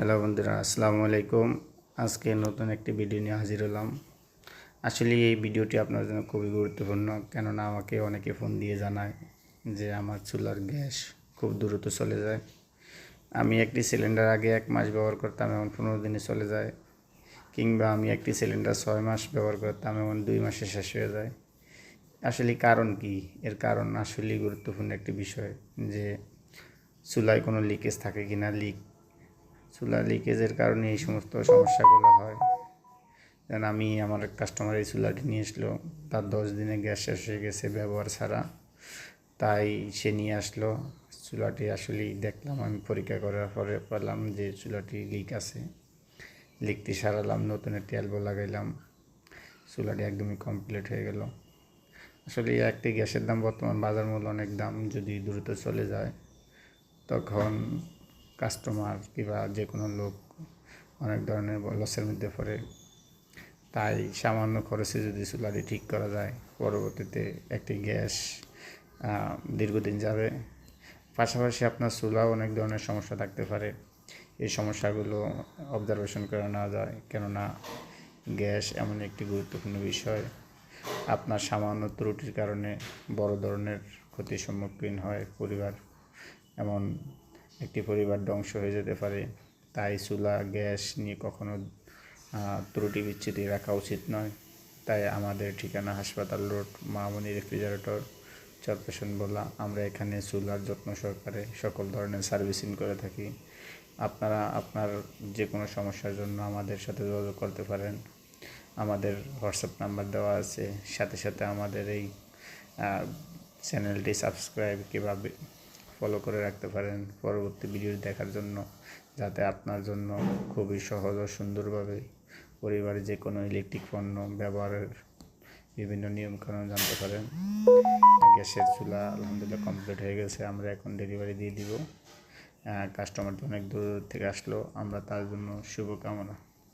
Hello বন্ধুরা, আসসালামু আলাইকুম। আজকে নতুন একটি ভিডিও নিয়ে হাজির হলাম। আসলে এই ভিডিওটি আপনার জন্য খুবই গুরুত্বপূর্ণ, কেননা আমাকে অনেকে ফোন দিয়ে জানায় যে আমার চুলার গ্যাস খুব দ্রুত চলে যায়। আমি একটি সিলিন্ডার আগে 1 মাস ব্যবহার করতাম, এখন 15 দিনে চলে যায়। কিংবা আমি একটি সিলিন্ডার 6 মাস ব্যবহার করতাম, এখন 2 মাসে শেষ হয়ে যায়। আসলে কারণ কি? এর কারণ আসলেই গুরুত্বপূর্ণ একটি বিষয়, যে চুলায় কোনো লিকেজ থাকে কিনা। চুলা লিকেজের কারণে এই সমস্ত সমস্যাগুলো হয়। যেমন আমি আমার এক কাস্টমার এই চুলাটি নিয়ে আসলো, তার 10 দিনে গ্যাস শেষ হয়ে গেছে ব্যবহার ছাড়া। তাই সে নিয়ে আসলো চুলাটি। আসলেই দেখলাম, আমি পরীক্ষা করার পরে পেলাম যে চুলাটি লিক আছে। লিকটি সারালাম, নতুন একটি এলবো লাগাইলাম, চুলাটি একদমই কমপ্লিট হয়ে গেল। আসলে একটি গ্যাসের দাম বর্তমান বাজার মূল্য অনেক দাম। যদি দ্রুত চলে যায় তখন কাস্টমার কিংবা যে কোনো লোক অনেক ধরনের লসের মধ্যে পড়ে। তাই সামান্য খরচে যদি চুলাটি ঠিক করা যায়, পরবর্তীতে একটি গ্যাস দীর্ঘদিন যাবে। পাশাপাশি আপনার চুলাও অনেক ধরনের সমস্যা থাকতে পারে, এই সমস্যাগুলো অবজারভেশন করে নেওয়া যায়। কেননা গ্যাস এমন একটি গুরুত্বপূর্ণ বিষয়, আপনার সামান্য ত্রুটির কারণে বড় ধরনের ক্ষতির সম্মুখীন হয় পরিবার, এমন একটি পরিবার ধ্বংস হয়ে যেতে পারে। তাই চুলা গ্যাস নিয়ে কখনো ত্রুটি বিচ্ছুতি রাখা উচিত নয়। তাই আমাদের ঠিকানা হাসপাতাল রোড, মামনি রেফ্রিজারেটর, চরপেশন বলা। আমরা এখানে চুলার যত্ন সহকারে সকল ধরনের সার্ভিসিং করে থাকি। আপনারা আপনার যে কোনো সমস্যার জন্য আমাদের সাথে যোগাযোগ করতে পারেন। আমাদের হোয়াটসঅ্যাপ নাম্বার দেওয়া আছে। সাথে সাথে আমাদের এই চ্যানেলটি সাবস্ক্রাইব কীভাবে ফলো করে রাখতে পারেন পরবর্তী ভিডিও দেখার জন্য, যাতে আপনার জন্য খুবই সহজ ও সুন্দরভাবে পরিবারে যে কোনো ইলেকট্রিক পণ্য ব্যবহারের বিভিন্ন নিয়মকানুন জানতে পারেন। গ্যাসের চুলা আলহামদুলিল্লাহ কমপ্লিট হয়ে গেছে, আমরা এখন ডেলিভারি দিয়ে দিব। কাস্টমারটি অনেক দূর থেকে আসলো, আমরা তার জন্য শুভকামনা।